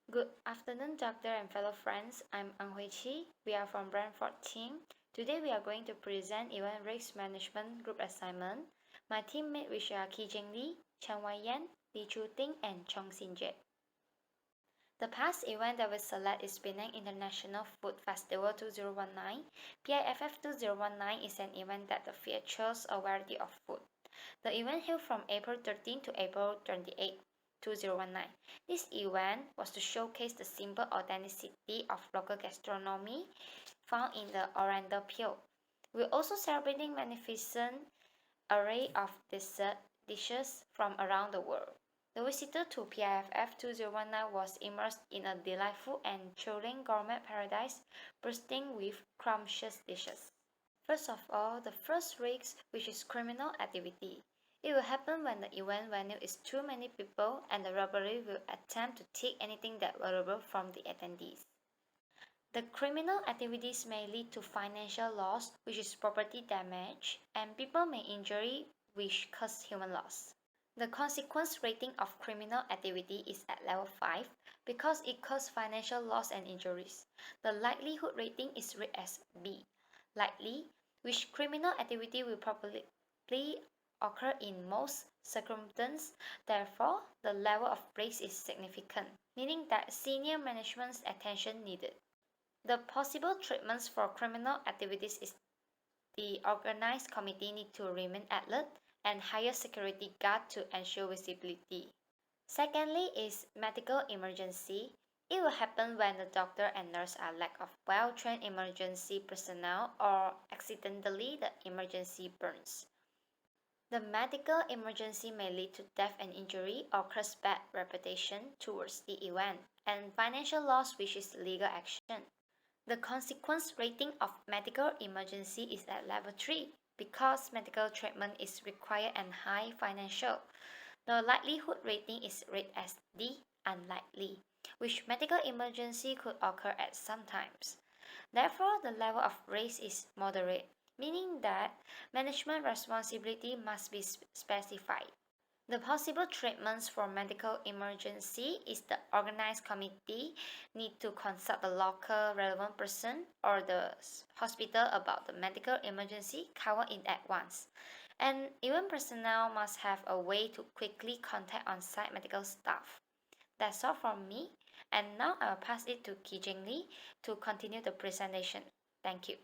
Good afternoon, doctor and fellow friends. I'm Ang Hui Chi. We are from Brentford team. Today we are going to present event risk management group assignment. My teammate which are Ki Jing Lee, Chen Wai Yan, Li Chu Ting, and Chong Sin Jet. The past event that we select is Penang International Food Festival 2019. PIFF 2019 is an event that features a variety of food. The event held from April 13 to April 28, 2019. This event was to showcase the simple authenticity of local gastronomy found in the Oriental Pale. We're also celebrating magnificent array of dessert dishes from around the world. The visitor to PIFF 2019 was immersed in a delightful and thrilling gourmet paradise bursting with scrumptious dishes. First of all, the first risk, which is criminal activity. It will happen when the event venue is too many people and the robbery will attempt to take anything that valuable from the attendees. The criminal activities may lead to financial loss, which is property damage, and people may injury, which cause human loss. The consequence rating of criminal activity is at level 5 because it causes financial loss and injuries. The likelihood rating is rated as B, likely, which criminal activity will probably occur in most circumstances. Therefore, the level of risk is significant, meaning that senior management's attention needed. The possible treatments for criminal activities is the organized committee need to remain alert and hire security guard to ensure visibility. Secondly is medical emergency. It will happen when the doctor and nurse are lack of well-trained emergency personnel or accidentally the emergency burns. The medical emergency may lead to death and injury or cause bad reputation towards the event and financial loss, which is legal action. The consequence rating of medical emergency is at level 3 because medical treatment is required and high financial. The likelihood rating is rated as D, unlikely, which medical emergency could occur at some times. Therefore, the level of risk is moderate, meaning that management responsibility must be specified. The possible treatments for medical emergency is the organized committee need to consult the local relevant person or the hospital about the medical emergency covered in advance. And even personnel must have a way to quickly contact on-site medical staff. That's all from me. And now I'll pass it to Ki Jing Lee to continue the presentation. Thank you.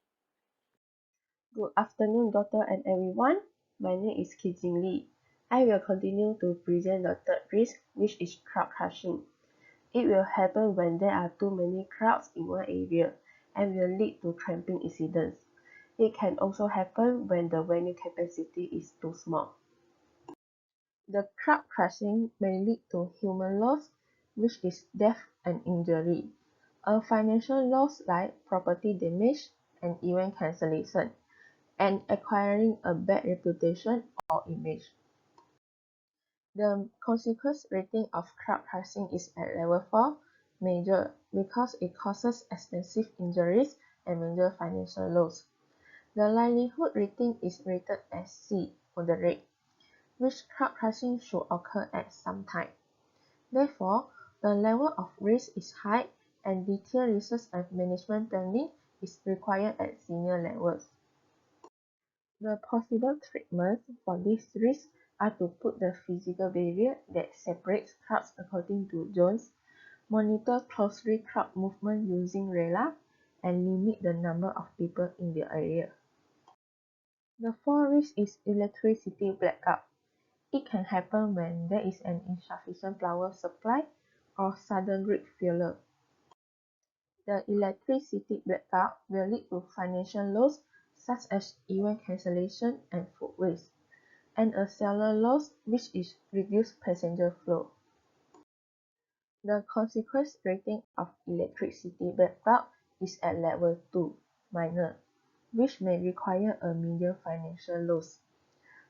Good afternoon, doctor and everyone. My name is Ki Jing Lee. I will continue to present the third risk, which is crowd crushing. It will happen when there are too many crowds in one area and will lead to trampling incidents. It can also happen when the venue capacity is too small. The crowd crushing may lead to human loss, which is death and injury, a financial loss like property damage and event cancellation, and acquiring a bad reputation or image. The consequence rating of crowd crushing is at level 4, major, because it causes extensive injuries and major financial loss. The likelihood rating is rated as C, moderate, which crowd crushing should occur at some time. Therefore, the level of risk is high and detailed research and management planning is required at senior levels. The possible treatments for this risk are to put the physical barrier that separates crowds according to zones, monitor closely crowd movement using radar, and limit the number of people in the area. The fourth risk is electricity blackout. It can happen when there is an insufficient power supply or sudden grid failure. The electricity blackout will lead to financial loss such as event cancellation and food waste, and a seller loss, which is reduced passenger flow. The consequence rating of electricity blackout is at level 2, minor, which may require a medium financial loss.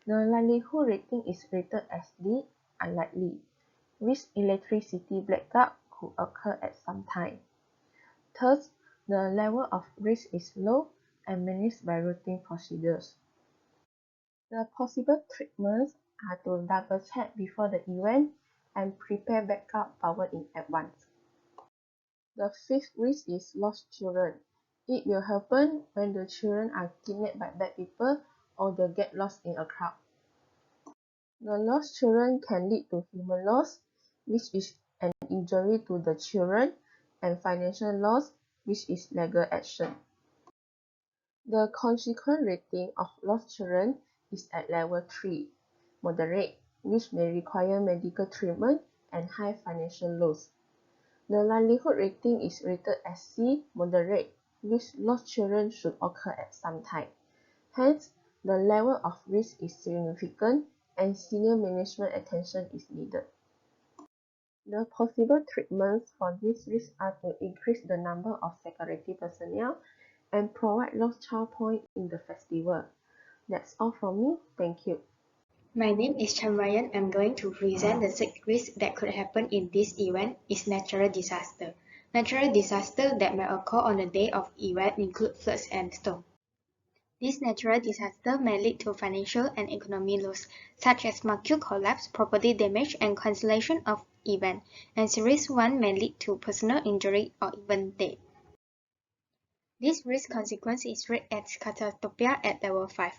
The likelihood rating is rated as D, unlikely, which electricity blackout could occur at some time. Thus, the level of risk is low and managed by routine procedures. The possible treatments are to double check before the event and prepare backup power in advance. The fifth risk is lost children. It will happen when the children are kidnapped by bad people or they get lost in a crowd. The lost children can lead to human loss, which is an injury to the children, and financial loss, which is legal action. The consequence rating of lost children is at level 3, moderate, which may require medical treatment and high financial loss. The likelihood rating is rated as C, moderate, which lost children should occur at some time. Hence, the level of risk is significant and senior management attention is needed. The possible treatments for this risk are to increase the number of security personnel and provide lost child point in the festival. That's all from me. Thank you. My name is Chanwayan. I'm going to present the sixth risk that could happen in this event is natural disaster. Natural disaster that may occur on the day of event include floods and storm. This natural disaster may lead to financial and economic loss, such as market collapse, property damage, and cancellation of event, and serious one may lead to personal injury or even death. This risk consequence is rated as catastrophe at level 5,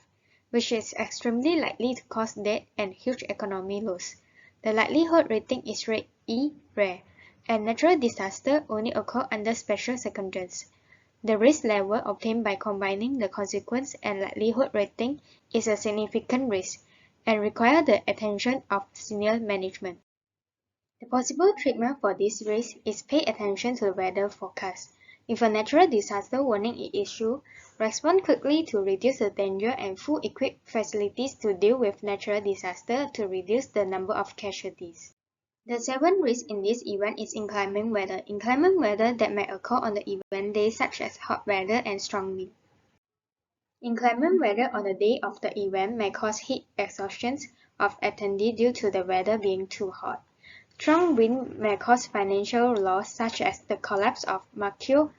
which is extremely likely to cause death and huge economic loss. The likelihood rating is rate E, rare, and natural disaster only occur under special circumstances. The risk level obtained by combining the consequence and likelihood rating is a significant risk and require the attention of senior management. The possible treatment for this risk is pay attention to the weather forecast. If a natural disaster warning is issued, respond quickly to reduce the danger and full equipped facilities to deal with natural disaster to reduce the number of casualties. The seventh risk in this event is inclement weather. Inclement weather that may occur on the event day such as hot weather and strong wind. Inclement weather on the day of the event may cause heat exhaustion of attendees due to the weather being too hot. Strong wind may cause financial loss such as the collapse of marquee or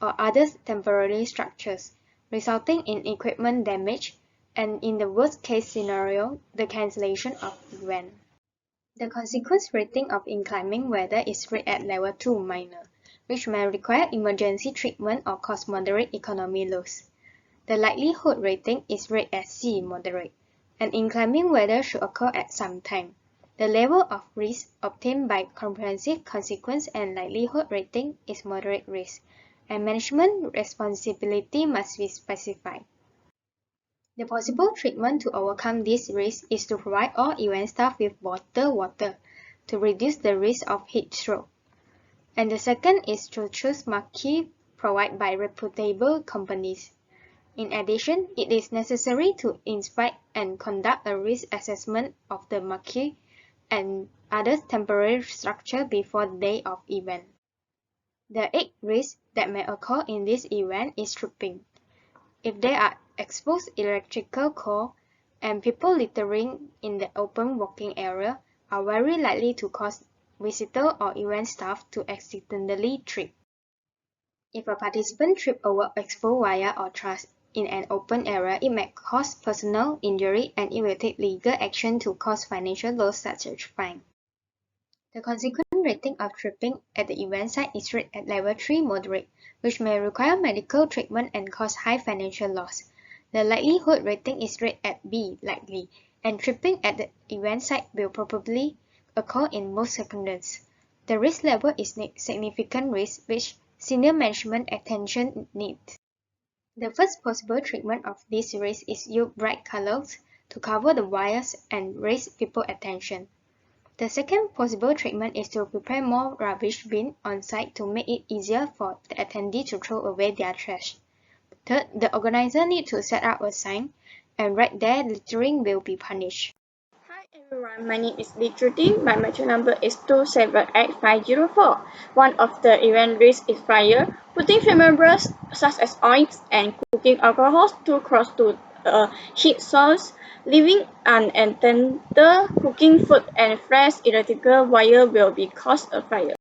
other temporary structures, resulting in equipment damage and in the worst case scenario, the cancellation of event. The consequence rating of inclement weather is rated at level 2 minor, which may require emergency treatment or cause moderate economic loss. The likelihood rating is rated as C moderate, and inclement weather should occur at some time. The level of risk obtained by comprehensive consequence and likelihood rating is moderate risk, and management responsibility must be specified. The possible treatment to overcome this risk is to provide all event staff with water to reduce the risk of heat stroke. And the second is to choose marquee provided by reputable companies. In addition, it is necessary to inspect and conduct a risk assessment of the marquee and other temporary structure before the day of event. The eighth risk that may occur in this event is tripping. If there are exposed electrical cord and people littering in the open walking area are very likely to cause visitor or event staff to accidentally trip. If a participant trips over exposed wire or truss in an open area, it may cause personal injury and it will take legal action to cause financial loss such as fine. The consequent rating of tripping at the event site is rated at level 3 moderate, which may require medical treatment and cause high financial loss. The likelihood rating is rated at B likely, and tripping at the event site will probably occur in most circumstances. The risk level is significant risk which senior management attention needs. The first possible treatment of this risk is use bright colors to cover the wires and raise people's attention. The second possible treatment is to prepare more rubbish bins on site to make it easier for the attendee to throw away their trash. Third, the organizer needs to set up a sign and write there littering will be punished. Hi everyone, my name is Lee Trudy. My material number is 278,504. One of the event risks is fire. Putting flammables such as oils and cooking alcohols too close to a heat source, leaving unattended cooking food and fresh electrical wire will be cause a fire.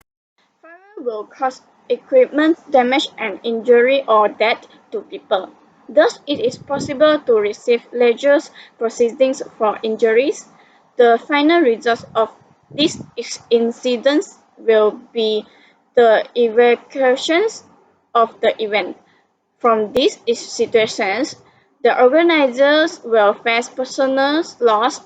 Fire will cause equipment damage and injury or death to people. Thus, it is possible to receive legal proceedings for injuries. The final result of these incidents will be the evacuations of the event. From these situations, the organizers will face personal loss,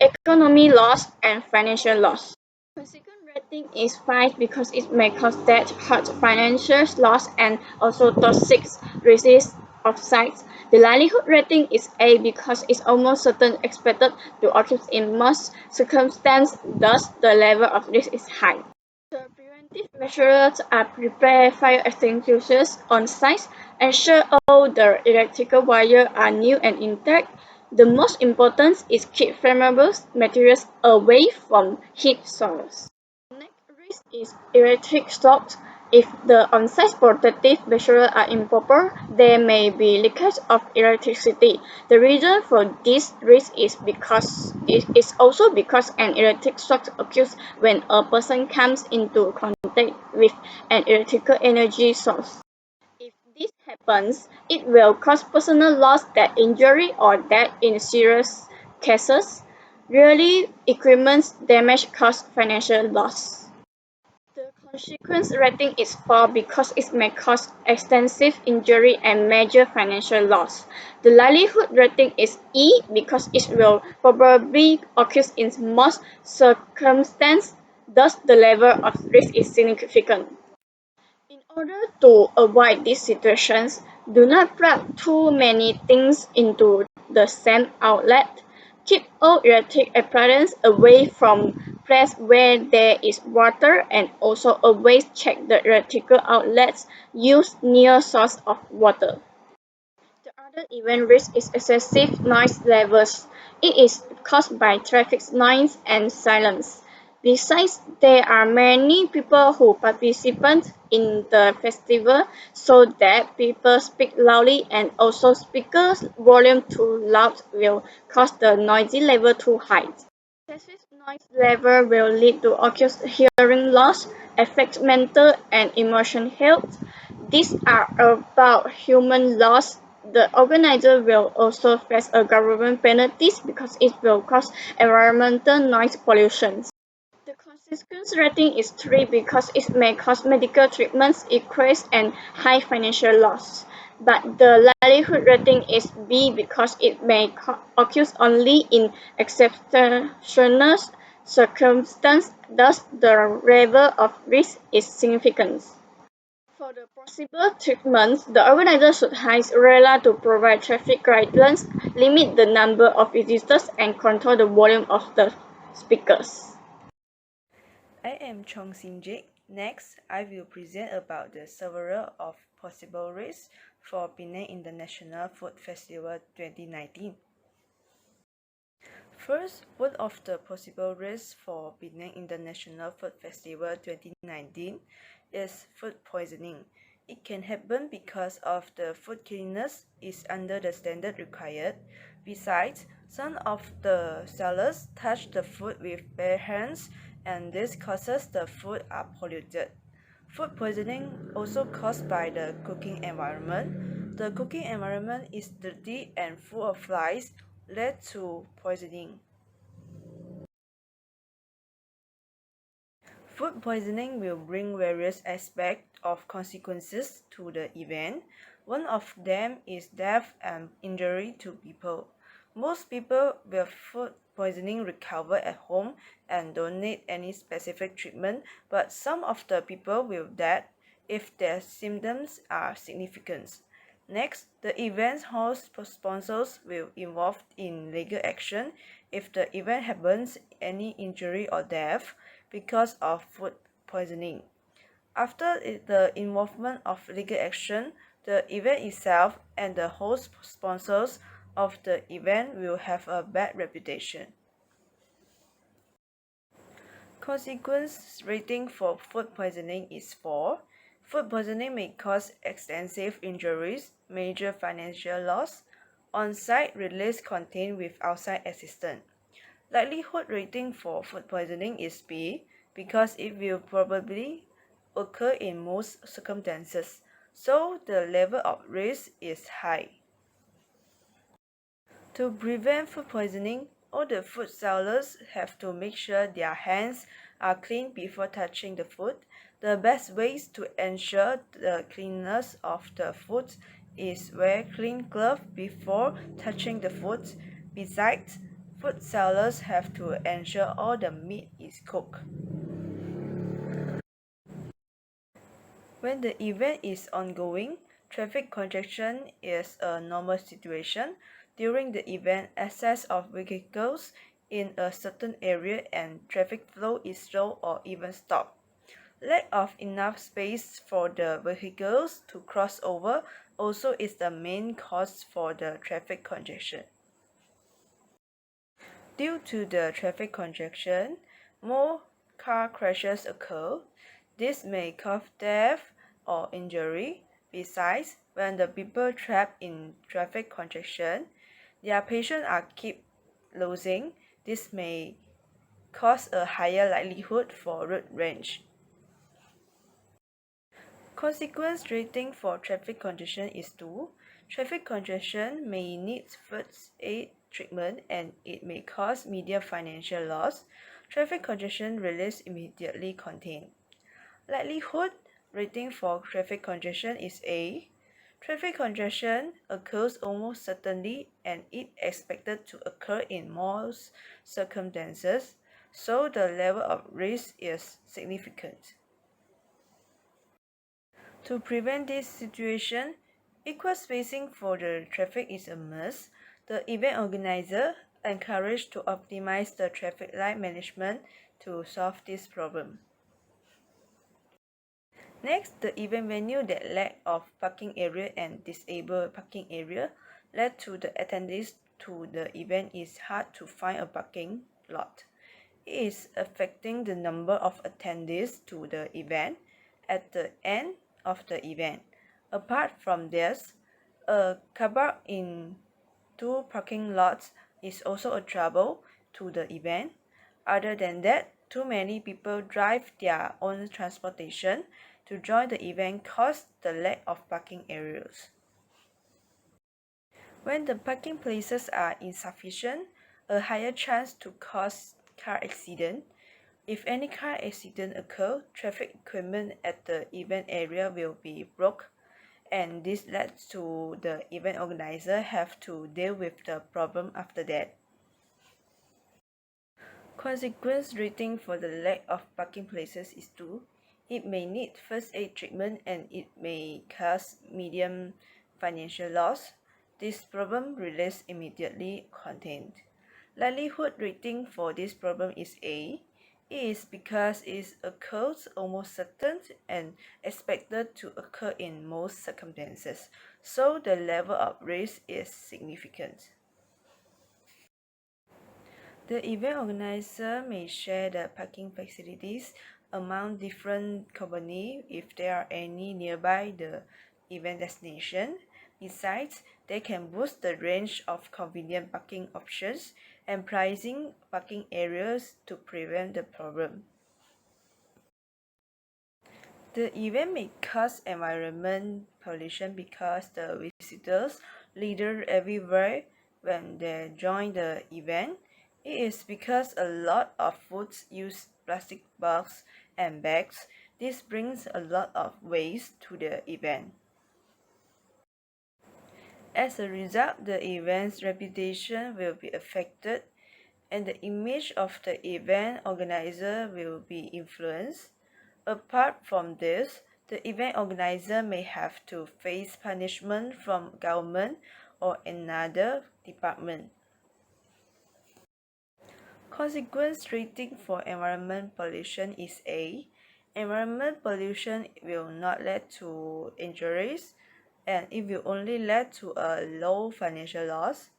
economy loss, and financial loss. Consequent rating is 5 because it may cause death, hurt, financial loss, and also toxic risks of sites. The likelihood rating is A because it's almost certain expected to occur in most circumstances, thus the level of risk is high. The preventive measures are prepare fire extinguishers on site, ensure all the electrical wires are new and intact. The most important is keep flammable materials away from heat sources. The next risk is electric shocks. If the on-site protective measures are improper, there may be leakage of electricity. The reason for this risk is because it is also because an electric shock occurs when a person comes into contact with an electrical energy source. If this happens, it will cause personal loss, death, injury, or death in serious cases. Rarely, equipment damage cause financial loss. The consequence rating is 4 because it may cause extensive injury and major financial loss. The likelihood rating is E because it will probably occur in most circumstances, thus the level of risk is significant. In order to avoid these situations, do not plug too many things into the same outlet. Keep all electric appliances away from places where there is water and also always check the electrical outlets used near source of water. The other event risk is excessive noise levels. It is caused by traffic noise and silence. Besides, there are many people who participate in the festival, so that people speak loudly and also speakers volume too loud will cause the noisy level too high. Excessive noise level will lead to acute hearing loss, affect mental and emotional health. These are about human loss. The organizer will also face a government penalties because it will cause environmental noise pollution. The consequence rating is 3 because it may cause medical treatments, increase and high financial loss. But the likelihood rating is B because it may occur only in exceptional circumstances, thus the level of risk is significant. For the possible treatments, the organizer should hire RELA to provide traffic guidance, limit the number of visitors, and control the volume of the speakers. I am Chong Sin-jik. Next, I will present about the several of possible risks for Penang International Food Festival 2019. First, one of the possible risks for Penang International Food Festival 2019 is food poisoning. It can happen because of the food cleanliness is under the standard required. Besides, some of the sellers touch the food with bare hands and this causes the food are polluted. Food poisoning also caused by the cooking environment. The cooking environment is dirty and full of flies, led to poisoning. Food poisoning will bring various aspects of consequences to the event. One of them is death and injury to people. Most people with food poisoning recover at home and don't need any specific treatment, but some of the people will die if their symptoms are significant. Next, the event's host sponsors will involved in legal action if the event happens any injury or death because of food poisoning. After the involvement of legal action, the event itself and the host sponsors of the event will have a bad reputation. Consequence rating for food poisoning is 4. Food poisoning may cause extensive injuries, major financial loss, on-site release contained with outside assistance. Likelihood rating for food poisoning is B because it will probably occur in most circumstances, so the level of risk is high. To prevent food poisoning, all the food sellers have to make sure their hands are clean before touching the food. The best ways to ensure the cleanness of the food is wear clean gloves before touching the food. Besides, food sellers have to ensure all the meat is cooked. When the event is ongoing, traffic congestion is a normal situation. During the event, access of vehicles in a certain area and traffic flow is slow or even stopped. Lack of enough space for the vehicles to cross over also is the main cause for the traffic congestion. Due to the traffic congestion, more car crashes occur. This may cause death or injury. Besides, when the people trapped in traffic congestion, their patients are keep losing. This may cause a higher likelihood for road rage. Consequence rating for traffic congestion is 2. Traffic congestion may need first aid treatment and it may cause medium financial loss. Traffic congestion release immediately contained. Likelihood rating for traffic congestion is A. Traffic congestion occurs almost certainly and it expected to occur in most circumstances, so the level of risk is significant. To prevent this situation, equal spacing for the traffic is a must. The event organizer encouraged to optimize the traffic light management to solve this problem. Next, the event venue that lack of parking area and disabled parking area led to the attendees to the event is hard to find a parking lot. It is affecting the number of attendees to the event at the end of the event. Apart from this, a car park in 2 parking lots is also a trouble to the event. Other than that, too many people drive their own transportation to join the event cause the lack of parking areas. When the parking places are insufficient, a higher chance to cause car accident. If any car accident occur, traffic equipment at the event area will be broke, and this leads to the event organizer have to deal with the problem after that. Consequence rating for the lack of parking places is 2. It may need first aid treatment and it may cause medium financial loss. This problem release immediately contained. Likelihood rating for this problem is A. It is because it occurs almost certain and expected to occur in most circumstances, so the level of risk is significant. The event organizer may share the parking facilities among different companies if there are any nearby the event destination. Besides, they can boost the range of convenient parking options and pricing parking areas to prevent the problem. The event may cause environment pollution because the visitors litter everywhere when they join the event. It is because a lot of foods use plastic boxes and bags. This brings a lot of waste to the event. As a result, the event's reputation will be affected and the image of the event organizer will be influenced. Apart from this, the event organizer may have to face punishment from government or another department. Consequence rating for environment pollution is A. Environment pollution will not lead to injuries and it will only lead to a low financial loss.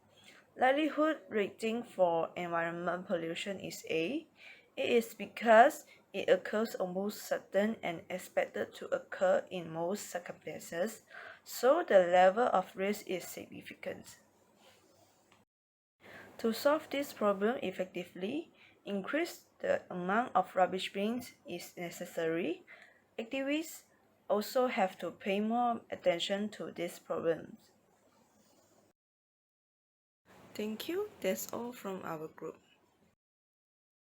Likelihood rating for environment pollution is A. It is because it occurs almost certain and expected to occur in most circumstances, so the level of risk is significant. To solve this problem effectively, increase the amount of rubbish bins is necessary. Activists also have to pay more attention to these problems. Thank you. That's all from our group.